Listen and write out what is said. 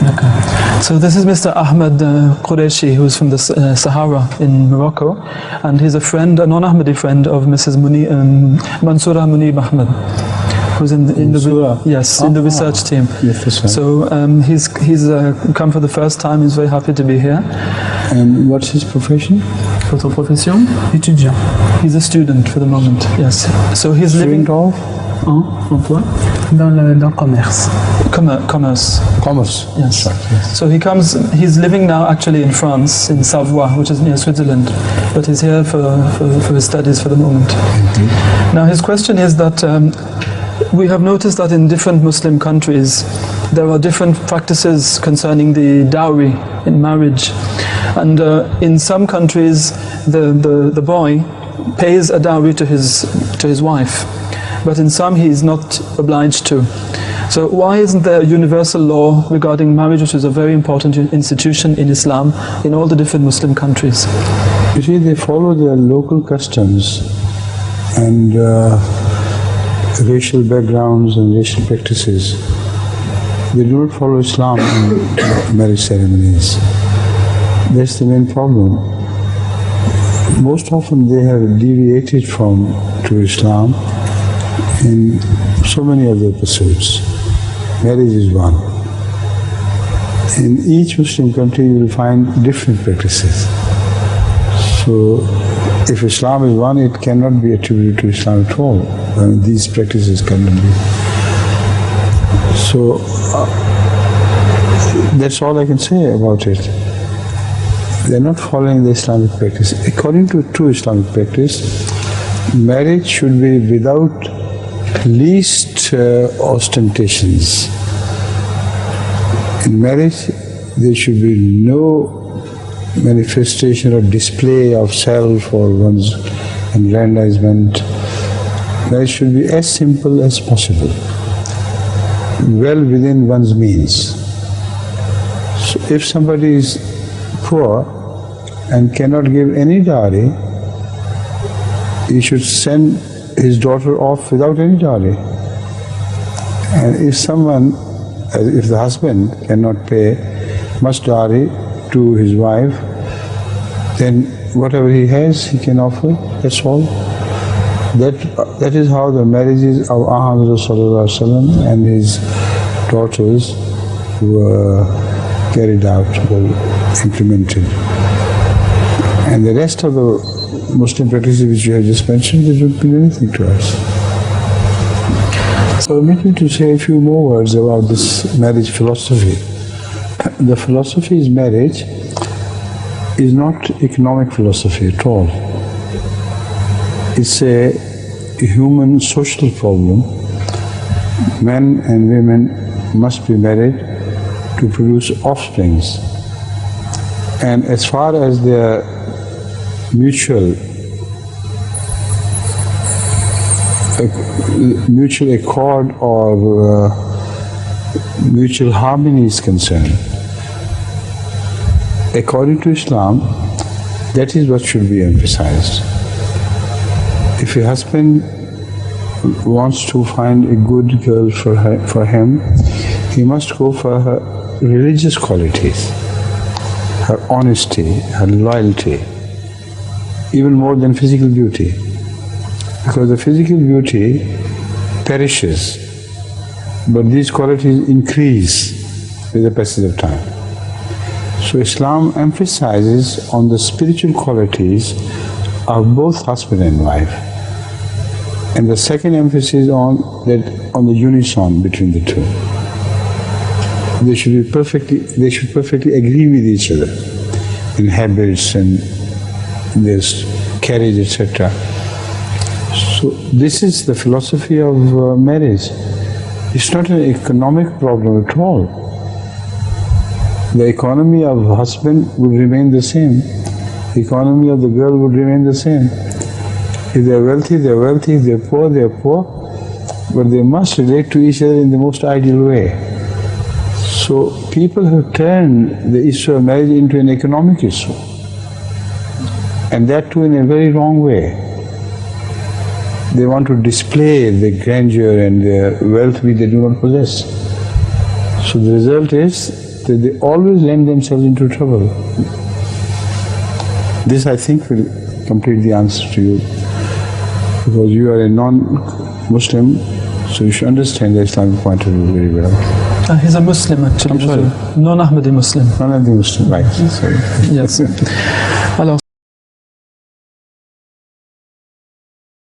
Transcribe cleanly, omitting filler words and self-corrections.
Okay. So this is Mr. Ahmed Qureshi, who's from the Sahara in Morocco, and he's a friend, a non-Ahmadi friend of Mrs. Mansoura Munib Ahmed, who's in the research team. Yes, that's right. So he's come for the first time. He's very happy to be here. And what's his profession? Votre profession? Étudiant. He's a student for the moment. Yes. So he's living Emploi dans le commerce. Commerce. Commerce. Yes. Yes. So he's living now actually in France, in Savoie, which is near Switzerland, but he's here for his studies for the moment. Indeed. Now his question is that we have noticed that in different Muslim countries there are different practices concerning the dowry in marriage, and in some countries the boy pays a dowry to his wife, but in some he is not obliged to. So why isn't there a universal law regarding marriage, which is a very important institution in Islam in all the different Muslim countries? You see, they follow their local customs and racial backgrounds and racial practices. They do not follow Islam in marriage ceremonies. That's the main problem. Most often they have deviated to Islam in so many other pursuits. Marriage is one. In each Muslim country you will find different practices. So if Islam is one, it cannot be attributed to Islam at all. These practices cannot be. So that's all I can say about it. They are not following the Islamic practice. According to true Islamic practice, marriage should be without least ostentations. In marriage, there should be no manifestation or display of self or one's aggrandizement. Marriage should be as simple as possible, well within one's means. So if somebody is poor and cannot give any dowry, he should send his daughter off without any dowry. And if the husband cannot pay much dowry to his wife, then whatever he has, he can offer. That's all. That is how the marriages of Ahmad and his daughters were carried out, were implemented. And the rest of the Muslim practices which you have just mentioned, they don't mean anything to us. So permit me to say a few more words about this marriage philosophy. The philosophy is marriage is not economic philosophy at all. It's a human social problem. Men and women must be married to produce offsprings. And as far as their mutual accord or mutual harmony is concerned, according to Islam, that is what should be emphasized. If a husband wants to find a good girl for him, he must go for her religious qualities, her honesty, her loyalty, even more than physical beauty. Because the physical beauty perishes, but these qualities increase with the passage of time. So Islam emphasizes on the spiritual qualities of both husband and wife. And the second emphasis on the unison between the two. They should perfectly agree with each other in habits and their carriage, etc. So this is the philosophy of marriage. It's not an economic problem at all. The economy of husband would remain the same. The economy of the girl would remain the same. If they are wealthy, they are wealthy. If they are poor, they are poor. But they must relate to each other in the most ideal way. So people have turned the issue of marriage into an economic issue. And that too in a very wrong way. They want to display the grandeur and the wealth which they do not possess. So the result is that they always land themselves into trouble. This, I think, will complete the answer to you, because you are a non-Muslim, so you should understand the Islamic point of view very well. He's a Muslim actually. I'm sorry. Non-Ahmadi Muslim. Non-Ahmadi Muslim, right. Sorry. Yes. Alors,